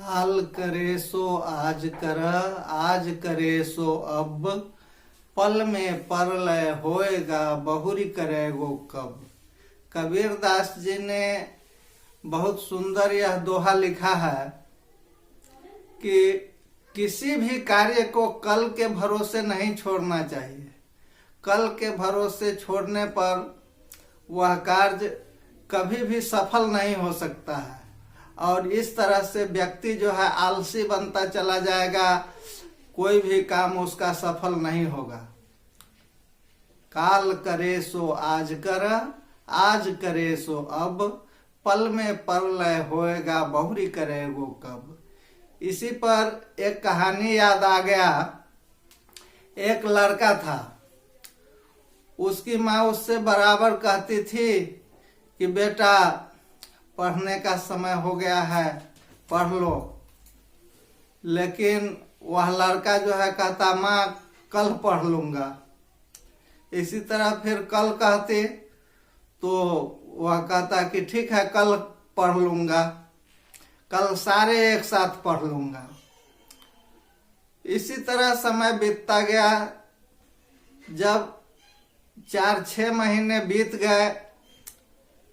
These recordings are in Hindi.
हाल करे सो आज कर, आज करे सो अब, पल में परलय होएगा बहुरी करेगो कब। कबीर दास जी ने बहुत सुंदर यह दोहा लिखा है कि किसी भी कार्य को कल के भरोसे नहीं छोड़ना चाहिए। कल के भरोसे छोड़ने पर वह कार्य कभी भी सफल नहीं हो सकता है और इस तरह से व्यक्ति जो है आलसी बनता चला जाएगा, कोई भी काम उसका सफल नहीं होगा। काल करे सो आज कर, आज करे सो अब, पल में परलय होएगा बहुरी करेगो कब। इसी पर एक कहानी याद आ गया। एक लड़का था, उसकी माँ उससे बराबर कहती थी कि बेटा पढ़ने का समय हो गया है, पढ़ लो। लेकिन वह लड़का जो है कहता माँ कल पढ़ लूंगा। इसी तरह फिर कल कहते तो वह कहता कि ठीक है कल पढ़ लूंगा, कल सारे एक साथ पढ़ लूंगा। इसी तरह समय बीतता गया। जब 4-6 महीने बीत गए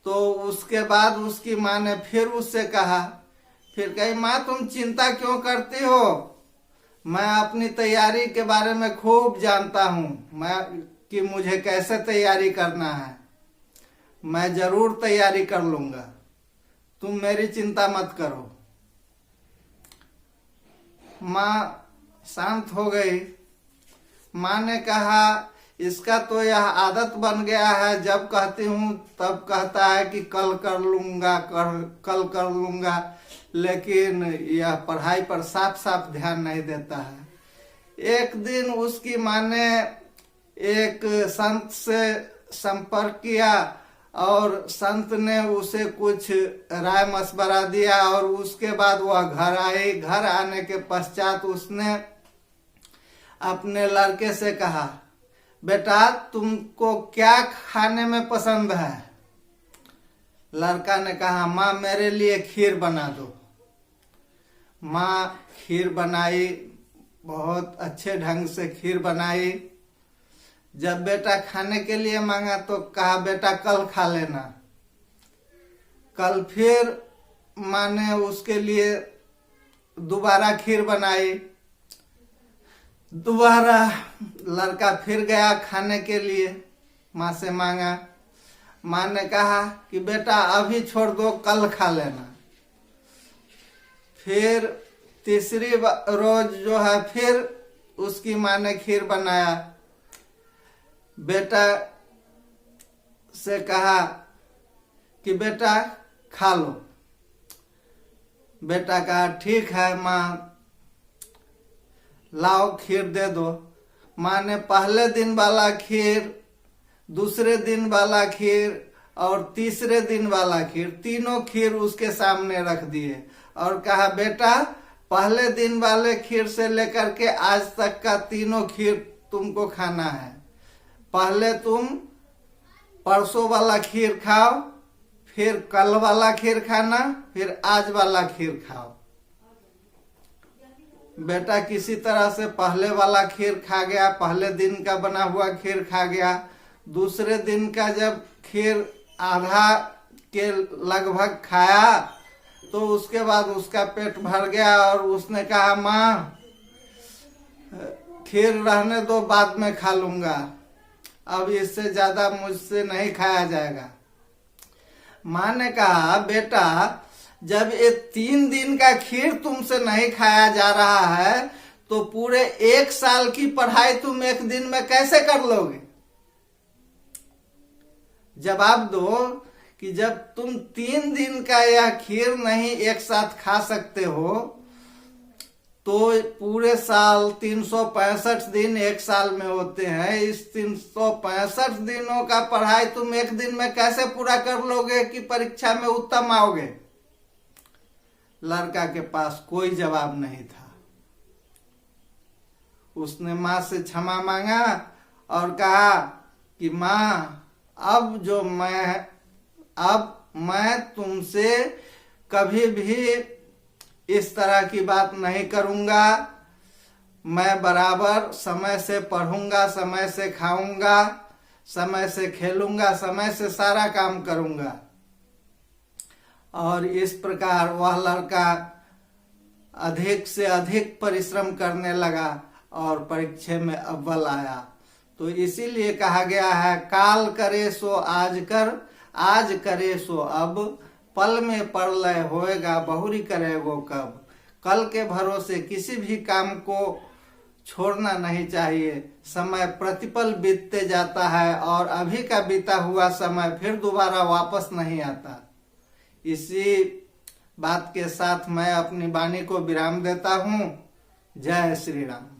तो उसके बाद उसकी माँ ने फिर उससे कहा, फिर कही माँ तुम चिंता क्यों करती हो, मैं अपनी तैयारी के बारे में खूब जानता हूँ, मैं कि मुझे कैसे तैयारी करना है, मैं जरूर तैयारी कर लूंगा, तुम मेरी चिंता मत करो। माँ शांत हो गई। माँ ने कहा इसका तो यह आदत बन गया है, जब कहती हूँ तब कहता है कि कल कर लूंगा, कल कर लूंगा, लेकिन यह पढ़ाई पर साफ साफ ध्यान नहीं देता है। एक दिन उसकी माँ ने एक संत से संपर्क किया और संत ने उसे कुछ राय मशवरा दिया और उसके बाद वह घर आई। घर आने के पश्चात उसने अपने लड़के से कहा बेटा तुमको क्या खाने में पसंद है। लड़का ने कहा माँ मेरे लिए खीर बना दो। माँ खीर बनाई, बहुत अच्छे ढंग से खीर बनाई। जब बेटा खाने के लिए मांगा तो कहा बेटा कल खा लेना। कल फिर माँ ने उसके लिए दोबारा खीर बनाई। दोबारा लड़का फिर गया खाने के लिए, माँ से मांगा। माँ ने कहा कि बेटा अभी छोड़ दो, कल खा लेना। फिर तीसरी रोज जो है फिर उसकी माँ ने खीर बनाया। बेटा से कहा कि बेटा खा लो। बेटा कहा ठीक है माँ, लाओ खीर दे दो। माँ ने पहले दिन वाला खीर, दूसरे दिन वाला खीर और तीसरे दिन वाला खीर, तीनों खीर उसके सामने रख दिए और कहा बेटा पहले दिन वाले खीर से लेकर के आज तक का तीनों खीर तुमको खाना है। पहले तुम परसों वाला खीर खाओ, फिर कल वाला खीर खाना, फिर आज वाला खीर खाओ। बेटा किसी तरह से पहले वाला खीर खा गया, पहले दिन का बना हुआ खीर खा गया। दूसरे दिन का जब खीर आधा के लगभग खाया तो उसके बाद उसका पेट भर गया और उसने कहा माँ खीर रहने दो, बाद में खा लूंगा, अब इससे ज्यादा मुझसे नहीं खाया जाएगा। माँ ने कहा बेटा जब ये 3 दिन का खीर तुमसे नहीं खाया जा रहा है तो पूरे 1 साल की पढ़ाई तुम 1 दिन में कैसे कर लोगे। जवाब दो कि जब तुम 3 दिन का यह खीर नहीं एक साथ खा सकते हो तो पूरे साल 365 दिन 1 साल में होते हैं। इस 365 दिनों का पढ़ाई तुम 1 दिन में कैसे पूरा कर लोगे कि परीक्षा में उत्तम आओगे। लड़का के पास कोई जवाब नहीं था। उसने माँ से क्षमा मांगा और कहा कि माँ अब मैं तुमसे कभी भी इस तरह की बात नहीं करूंगा। मैं बराबर समय से पढ़ूंगा, समय से खाऊंगा, समय से खेलूंगा, समय से सारा काम करूंगा। और इस प्रकार वह लड़का अधिक से अधिक परिश्रम करने लगा और परीक्षा में अव्वल आया। तो इसीलिए कहा गया है, काल करे सो आज कर, आज करे सो अब, पल में प्रलय होएगा बहुरी करे वो कब। कल के भरोसे किसी भी काम को छोड़ना नहीं चाहिए। समय प्रतिपल बीतते जाता है और अभी का बीता हुआ समय फिर दोबारा वापस नहीं आता। इसी बात के साथ मैं अपनी वाणी को विराम देता हूँ। जय श्री राम।